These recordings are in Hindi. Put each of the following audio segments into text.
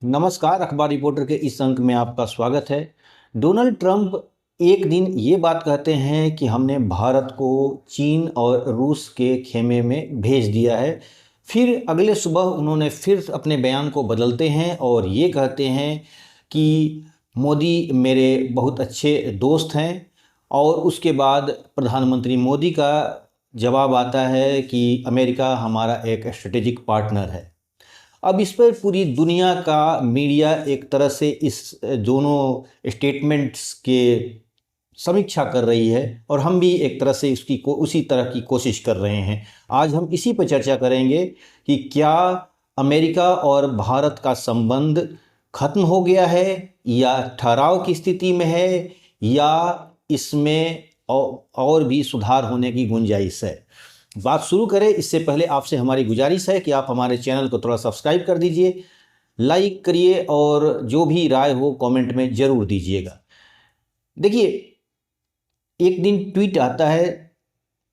नमस्कार, अखबार रिपोर्टर के इस अंक में आपका स्वागत है। डोनाल्ड ट्रंप एक दिन ये बात कहते हैं कि हमने भारत को चीन और रूस के खेमे में भेज दिया है। फिर अगले सुबह उन्होंने फिर अपने बयान को बदलते हैं और ये कहते हैं कि मोदी मेरे बहुत अच्छे दोस्त हैं। और उसके बाद प्रधानमंत्री मोदी का जवाब आता है कि अमेरिका हमारा एक स्ट्रेटेजिक पार्टनर है। अब इस पर पूरी दुनिया का मीडिया एक तरह से इस दोनों स्टेटमेंट्स के समीक्षा कर रही है और हम भी एक तरह से उसी तरह की कोशिश कर रहे हैं। आज हम इसी पर चर्चा करेंगे कि क्या अमेरिका और भारत का संबंध खत्म हो गया है या ठहराव की स्थिति में है या इसमें और भी सुधार होने की गुंजाइश है। बात शुरू करें इससे पहले आपसे हमारी गुजारिश है कि आप हमारे चैनल को थोड़ा सब्सक्राइब कर दीजिए, लाइक करिए और जो भी राय हो कमेंट में ज़रूर दीजिएगा। देखिए, एक दिन ट्वीट आता है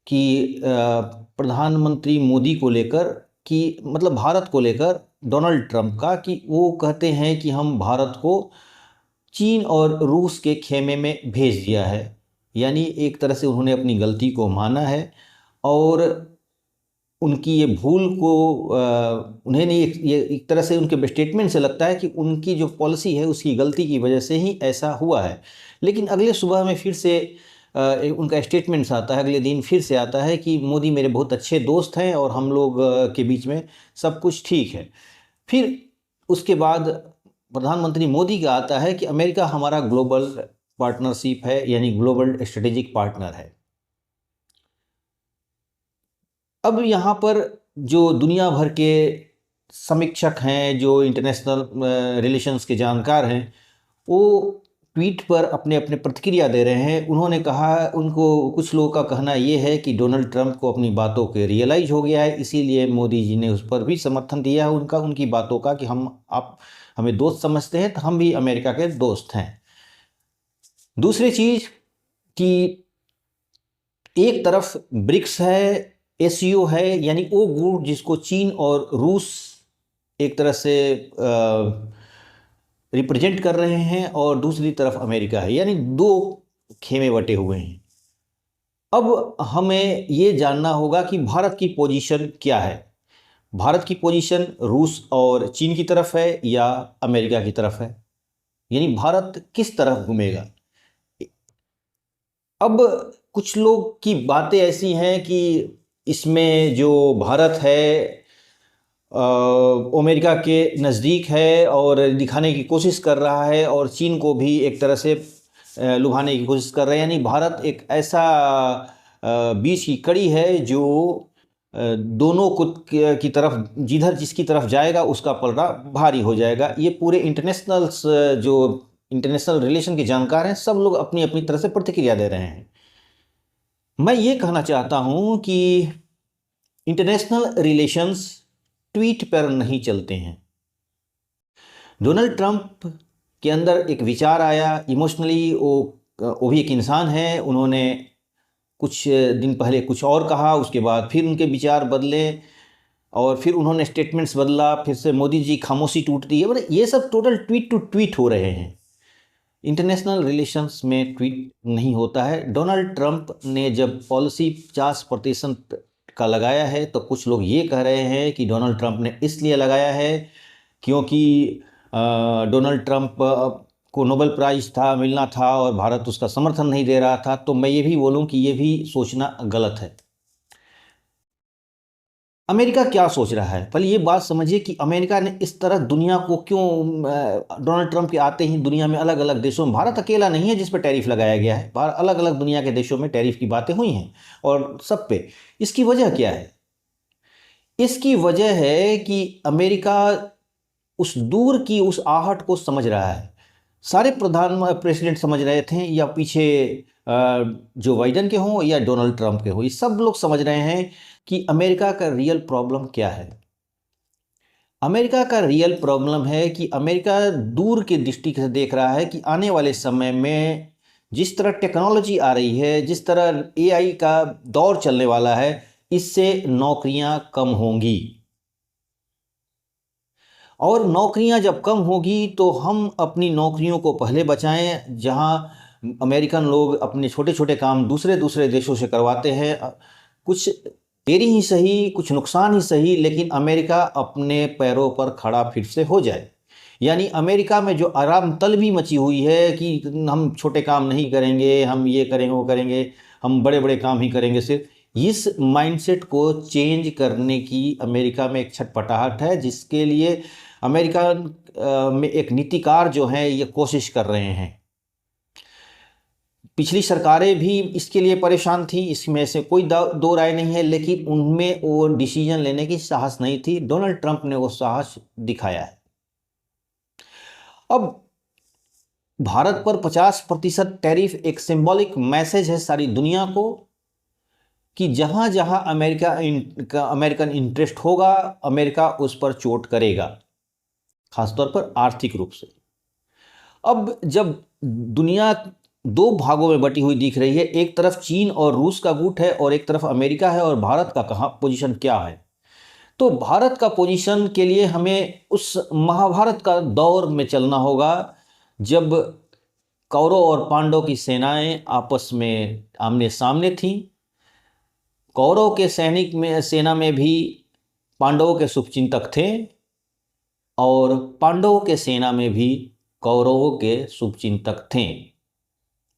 कि प्रधानमंत्री मोदी को लेकर कि मतलब भारत को लेकर डोनाल्ड ट्रंप का, कि वो कहते हैं कि हम भारत को चीन और रूस के खेमे में भेज दिया है। यानी एक तरह से उन्होंने अपनी गलती को माना है और उनकी ये भूल को उन्हें नहीं, ये एक तरह से उनके स्टेटमेंट से लगता है कि उनकी जो पॉलिसी है उसकी गलती की वजह से ही ऐसा हुआ है। लेकिन अगले सुबह में फिर से उनका स्टेटमेंट्स आता है, अगले दिन फिर से आता है कि मोदी मेरे बहुत अच्छे दोस्त हैं और हम लोग के बीच में सब कुछ ठीक है। फिर उसके बाद प्रधानमंत्री मोदी का आता है कि अमेरिका हमारा ग्लोबल पार्टनरशिप है, यानी ग्लोबल स्ट्रेटेजिक पार्टनर है। अब यहाँ पर जो दुनिया भर के समीक्षक हैं, जो इंटरनेशनल रिलेशंस के जानकार हैं, वो ट्वीट पर अपने अपने प्रतिक्रिया दे रहे हैं। उन्होंने कहा, उनको कुछ लोगों का कहना ये है कि डोनाल्ड ट्रंप को अपनी बातों के रियलाइज हो गया है, इसीलिए मोदी जी ने उस पर भी समर्थन दिया है उनकी बातों का कि आप हमें दोस्त समझते हैं तो हम भी अमेरिका के दोस्त हैं। दूसरी चीज़ कि एक तरफ ब्रिक्स है, एससीओ है, यानी वो गुट जिसको चीन और रूस एक तरह से रिप्रेजेंट कर रहे हैं और दूसरी तरफ अमेरिका है, यानी दो खेमे बटे हुए हैं। अब हमें ये जानना होगा कि भारत की पोजीशन क्या है। भारत की पोजीशन रूस और चीन की तरफ है या अमेरिका की तरफ है, यानी भारत किस तरफ घूमेगा। अब कुछ लोग की बातें ऐसी हैं कि इसमें जो भारत है अमेरिका के नज़दीक है और दिखाने की कोशिश कर रहा है और चीन को भी एक तरह से लुभाने की कोशिश कर रहे हैं। यानी भारत एक ऐसा बीच की कड़ी है जो दोनों की तरफ, जिधर जिसकी तरफ जाएगा उसका पलड़ा भारी हो जाएगा। ये पूरे जो इंटरनेशनल रिलेशन के जानकार हैं, सब लोग अपनी अपनी तरह से प्रतिक्रिया दे रहे हैं। मैं ये कहना चाहता हूँ कि इंटरनेशनल रिलेशंस ट्वीट पर नहीं चलते हैं। डोनाल्ड ट्रंप के अंदर एक विचार आया, इमोशनली वो भी एक इंसान है, उन्होंने कुछ दिन पहले कुछ और कहा, उसके बाद फिर उनके विचार बदले और फिर उन्होंने स्टेटमेंट्स बदला, फिर से मोदी जी खामोशी टूटती है। मतलब ये सब टोटल ट्वीट टू ट्वीट हो रहे हैं। इंटरनेशनल रिलेशंस में ट्वीट नहीं होता है। डोनाल्ड ट्रंप ने जब पॉलिसी 50% का लगाया है तो कुछ लोग ये कह रहे हैं कि डोनाल्ड ट्रंप ने इसलिए लगाया है क्योंकि डोनाल्ड ट्रंप को नोबेल प्राइज़ मिलना था और भारत उसका समर्थन नहीं दे रहा था। तो मैं ये भी बोलूँ कि ये भी सोचना गलत है। अमेरिका क्या सोच रहा है, पहले ये बात समझिए कि अमेरिका ने इस तरह दुनिया को क्यों, डोनाल्ड ट्रंप के आते ही दुनिया में अलग अलग देशों में, भारत अकेला नहीं है जिस पर टैरिफ लगाया गया है, अलग अलग दुनिया के देशों में टैरिफ की बातें हुई हैं और सब पे। इसकी वजह क्या है? इसकी वजह है कि अमेरिका उस दूर की उस आहट को समझ रहा है। सारे प्रेसिडेंट समझ रहे थे, या पीछे जो बाइडन के हों या डोनाल्ड ट्रंप के हों, ये सब लोग समझ रहे हैं कि अमेरिका का रियल प्रॉब्लम क्या है। अमेरिका का रियल प्रॉब्लम है कि अमेरिका दूर की दृष्टि से देख रहा है कि आने वाले समय में जिस तरह टेक्नोलॉजी आ रही है, जिस तरह एआई का दौर चलने वाला है, इससे नौकरियां कम होंगी और नौकरियां जब कम होगी तो हम अपनी नौकरियों को पहले बचाएं। जहां अमेरिकन लोग अपने छोटे छोटे काम दूसरे दूसरे देशों से करवाते हैं, कुछ देरी ही सही, कुछ नुकसान ही सही, लेकिन अमेरिका अपने पैरों पर खड़ा फिर से हो जाए। यानी अमेरिका में जो आराम तलबी मची हुई है कि हम छोटे काम नहीं करेंगे, हम ये करेंगे वो करेंगे, हम बड़े बड़े काम ही करेंगे, सिर्फ इस माइंडसेट को चेंज करने की अमेरिका में एक छटपटाहट है, जिसके लिए अमेरिका में एक नीतिकार जो हैं ये कोशिश कर रहे हैं। पिछली सरकारें भी इसके लिए परेशान थी, इसमें से कोई दो राय नहीं है, लेकिन उनमें वो डिसीजन लेने की साहस नहीं थी। डोनाल्ड ट्रंप ने वो साहस दिखाया है। अब भारत पर 50% टैरिफ एक सिंबॉलिक मैसेज है सारी दुनिया को कि जहां जहां अमेरिकन इंटरेस्ट होगा, अमेरिका उस पर चोट करेगा, खासतौर पर आर्थिक रूप से। अब जब दुनिया दो भागों में बटी हुई दिख रही है, एक तरफ चीन और रूस का गुट है और एक तरफ अमेरिका है, और भारत का कहाँ पोजीशन क्या है? तो भारत का पोजीशन के लिए हमें उस महाभारत का दौर में चलना होगा जब कौरव और पांडव की सेनाएं आपस में आमने सामने थीं। कौरव के सेना में भी पांडवों के शुभचिंतक थे और पांडवों के सेना में भी कौरवों के शुभचिंतक थे।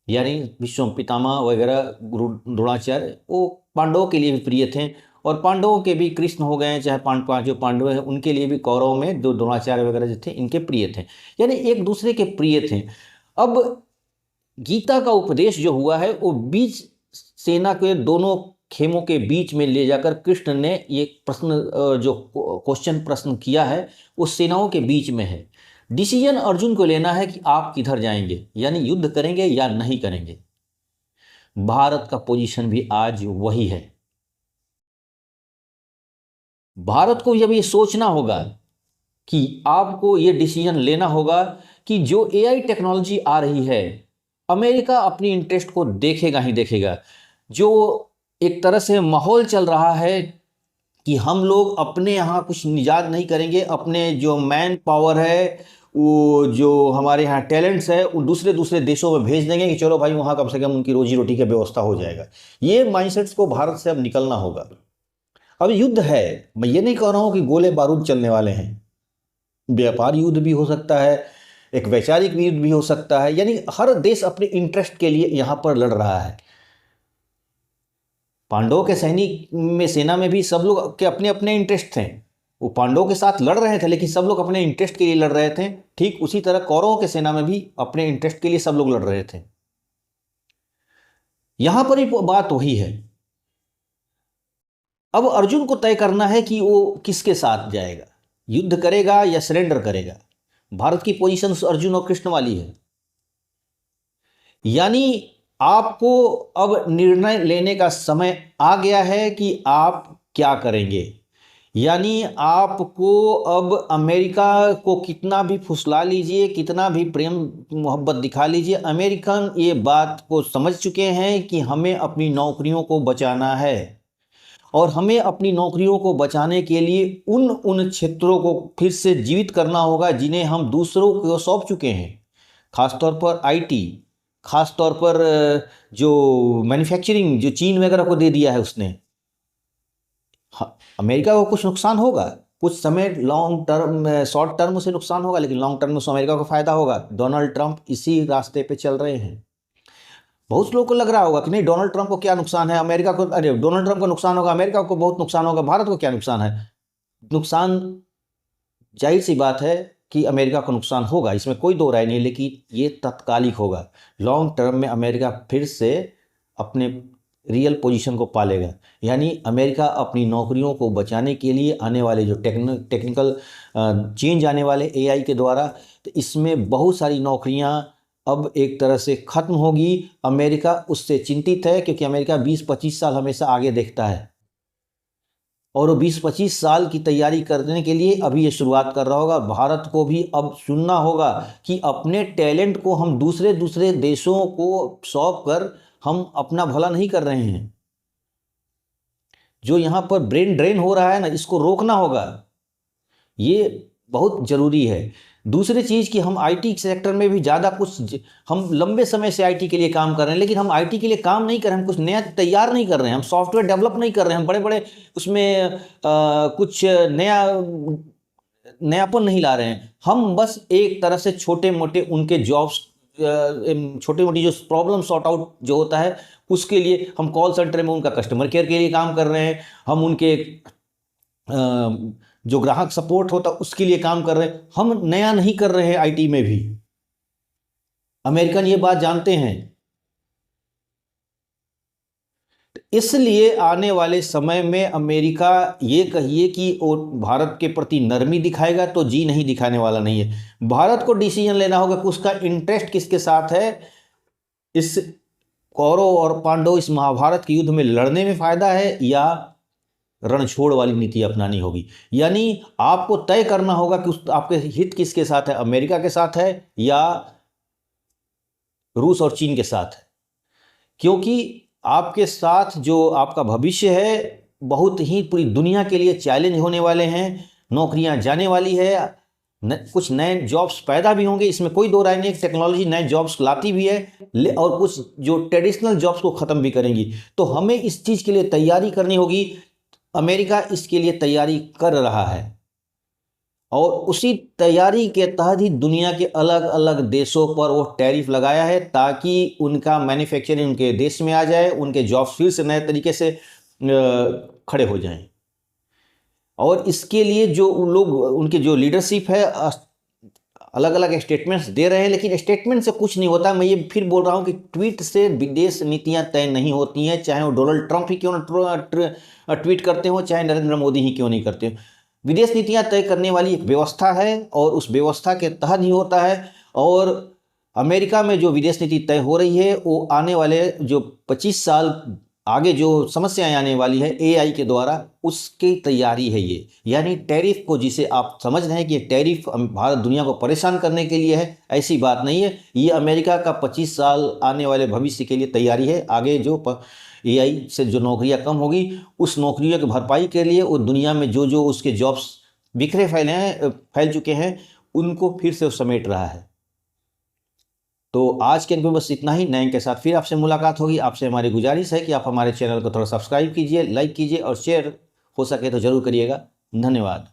यानी भीष्म पितामह वगैरह गुरु द्रोणाचार्य वो पांडवों के लिए भी प्रिय थे, और पांडवों के भी कृष्ण हो गए, चाहे पांचों पांडव हैं, उनके लिए भी कौरव में जो द्रोणाचार्य वगैरह जो थे इनके प्रिय थे, यानी एक दूसरे के प्रिय थे। अब गीता का उपदेश जो हुआ है वो बीच सेना के दोनों खेमों के बीच में ले जाकर कृष्ण ने ये प्रश्न जो प्रश्न किया है वो सेनाओं के बीच में है। डिसीजन अर्जुन को लेना है कि आप किधर जाएंगे, यानी युद्ध करेंगे या नहीं करेंगे। भारत का पोजीशन भी आज वही है। भारत को जब ये सोचना होगा कि आपको ये डिसीजन लेना होगा कि जो एआई टेक्नोलॉजी आ रही है, अमेरिका अपनी इंटरेस्ट को देखेगा ही देखेगा। जो एक तरह से माहौल चल रहा है कि हम लोग अपने यहाँ कुछ निजात नहीं करेंगे, अपने जो मैन पावर है, वो जो हमारे यहाँ टैलेंट्स है, वो दूसरे दूसरे देशों में भेज देंगे कि चलो भाई वहाँ कम से कम उनकी रोजी रोटी की व्यवस्था हो जाएगा। ये माइंडसेट्स को भारत से अब निकलना होगा। अब युद्ध है, मैं ये नहीं कह रहा हूँ कि गोले बारूद चलने वाले हैं, व्यापार युद्ध भी हो सकता है, एक वैचारिक युद्ध भी हो सकता है, यानी हर देश अपने इंटरेस्ट के लिए यहाँ पर लड़ रहा है। पांडवों के सैनिक में सेना में भी सब लोग के अपने अपने इंटरेस्ट थे, वो पांडवों के साथ लड़ रहे थे, लेकिन सब लोग अपने इंटरेस्ट के लिए लड़ रहे थे। ठीक उसी तरह कौरवों के सेना में भी अपने इंटरेस्ट के लिए सब लोग लड़ रहे थे। यहां पर ही बात वही है। अब अर्जुन को तय करना है कि वो किसके साथ जाएगा, युद्ध करेगा या सरेंडर करेगा। भारत की पोजीशन अर्जुन और कृष्ण वाली है, यानी आपको अब निर्णय लेने का समय आ गया है कि आप क्या करेंगे। यानी आपको अब अमेरिका को कितना भी फुसला लीजिए, कितना भी प्रेम मोहब्बत दिखा लीजिए, अमेरिकन ये बात को समझ चुके हैं कि हमें अपनी नौकरियों को बचाना है, और हमें अपनी नौकरियों को बचाने के लिए उन क्षेत्रों को फिर से जीवित करना होगा जिन्हें हम दूसरों को सौंप चुके हैं। खासतौर पर आईटी, खासतौर पर जो मैन्युफैक्चरिंग जो चीन वगैरह को दे दिया है उसने। हाँ, अमेरिका को कुछ नुकसान होगा, कुछ समय लॉन्ग टर्म शॉर्ट टर्म से नुकसान होगा, लेकिन लॉन्ग टर्म में अमेरिका को फायदा होगा। डोनाल्ड ट्रंप इसी रास्ते पे चल रहे हैं। बहुत लोगों को लग रहा होगा कि नहीं, डोनाल्ड ट्रंप को क्या नुकसान है, अमेरिका को, अरे डोनाल्ड ट्रंप को नुकसान होगा, अमेरिका को बहुत नुकसान होगा, भारत को क्या नुकसान है। नुकसान जाहिर सी बात है कि अमेरिका को नुकसान होगा, इसमें कोई दो राय नहीं, लेकिन ये तात्कालिक होगा। लॉन्ग टर्म में अमेरिका फिर से अपने रियल पोजीशन को पालेगा। यानी अमेरिका अपनी नौकरियों को बचाने के लिए आने वाले जो टेक्निकल चेंज आने वाले एआई के द्वारा, तो इसमें बहुत सारी नौकरियां अब एक तरह से खत्म होगी। अमेरिका उससे चिंतित है, क्योंकि अमेरिका 20-25 साल हमेशा आगे देखता है, और वो 20-25 साल की तैयारी करने के लिए अभी ये शुरुआत कर रहा होगा। भारत को भी अब सुनना होगा कि अपने टैलेंट को हम दूसरे दूसरे देशों को सौंप कर हम अपना भला नहीं कर रहे हैं। जो यहाँ पर ब्रेन ड्रेन हो रहा है ना, इसको रोकना होगा। ये बहुत ज़रूरी है। दूसरी चीज़ कि हम आईटी सेक्टर में भी ज़्यादा कुछ, हम लंबे समय से आईटी के लिए काम कर रहे हैं, लेकिन हम आईटी के लिए काम नहीं कर रहे हैं, हम कुछ नया तैयार नहीं कर रहे हैं, हम सॉफ्टवेयर डेवलप नहीं कर रहे हैं, हम बड़े बड़े उसमें कुछ नयापन नहीं ला रहे हैं। हम बस एक तरह से छोटे मोटे उनके जॉब्स, छोटी मोटी जो प्रॉब्लम सॉर्ट आउट जो होता है उसके लिए हम कॉल सेंटर में उनका कस्टमर केयर के लिए काम कर रहे हैं, हम उनके जो ग्राहक सपोर्ट होता है उसके लिए काम कर रहे हैं, हम नया नहीं कर रहे हैं आईटी में भी। अमेरिकन ये बात जानते हैं। इसलिए आने वाले समय में अमेरिका, ये कहिए कि वो भारत के प्रति नरमी दिखाएगा तो जी नहीं, दिखाने वाला नहीं है। भारत को डिसीजन लेना होगा कि उसका इंटरेस्ट किसके साथ है। इस कौरव और पांडव इस महाभारत के युद्ध में लड़ने में फायदा है या रण छोड़ वाली नीति अपनानी होगी। यानी आपको तय करना होगा कि आपके हित किसके साथ है, अमेरिका के साथ है या रूस और चीन के साथ है। क्योंकि आपके साथ जो आपका भविष्य है बहुत ही पूरी दुनिया के लिए चैलेंज होने वाले हैं, नौकरियां जाने वाली है, कुछ नए जॉब्स पैदा भी होंगे, इसमें कोई दो राय नहीं। टेक्नोलॉजी नए जॉब्स लाती भी है और कुछ जो ट्रेडिशनल जॉब्स को ख़त्म भी करेंगी। तो हमें इस चीज़ के लिए तैयारी करनी होगी। अमेरिका इसके लिए तैयारी कर रहा है और उसी तैयारी के तहत ही दुनिया के अलग अलग देशों पर वो टैरिफ लगाया है ताकि उनका मैन्युफैक्चरिंग उनके देश में आ जाए, उनके जॉब्स फिर से नए तरीके से खड़े हो जाएं। और इसके लिए जो लोग, उनके जो लीडरशिप है, अलग अलग स्टेटमेंट्स दे रहे हैं, लेकिन स्टेटमेंट से कुछ नहीं होता। मैं ये फिर बोल रहा हूँ कि ट्वीट से विदेश नीतियाँ तय नहीं होती हैं, चाहे वो डोनाल्ड ट्रंप ही क्यों ना ट्वीट करते हो, चाहे नरेंद्र मोदी ही क्यों नहीं करते हो। विदेश नीतियाँ तय करने वाली एक व्यवस्था है और उस व्यवस्था के तहत ही होता है। और अमेरिका में जो विदेश नीति तय हो रही है वो आने वाले जो 25 साल आगे जो समस्याएं आने वाली है एआई के द्वारा, उसकी तैयारी है ये। यानी टैरिफ को, जिसे आप समझ रहे हैं कि ये टैरिफ भारत दुनिया को परेशान करने के लिए है, ऐसी बात नहीं है। ये अमेरिका का 25 साल आने वाले भविष्य के लिए तैयारी है। आगे जो एआई से जो नौकरियां कम होगी, उस नौकरियों की भरपाई के लिए वो दुनिया में जो जो उसके जॉब्स बिखरे फैल चुके हैं, उनको फिर से समेट रहा है। तो आज के अंक में बस इतना ही। नए के साथ फिर आपसे मुलाकात होगी। आपसे हमारी गुजारिश है कि आप हमारे चैनल को थोड़ा सब्सक्राइब कीजिए, लाइक कीजिए और शेयर हो सके तो ज़रूर करिएगा। धन्यवाद।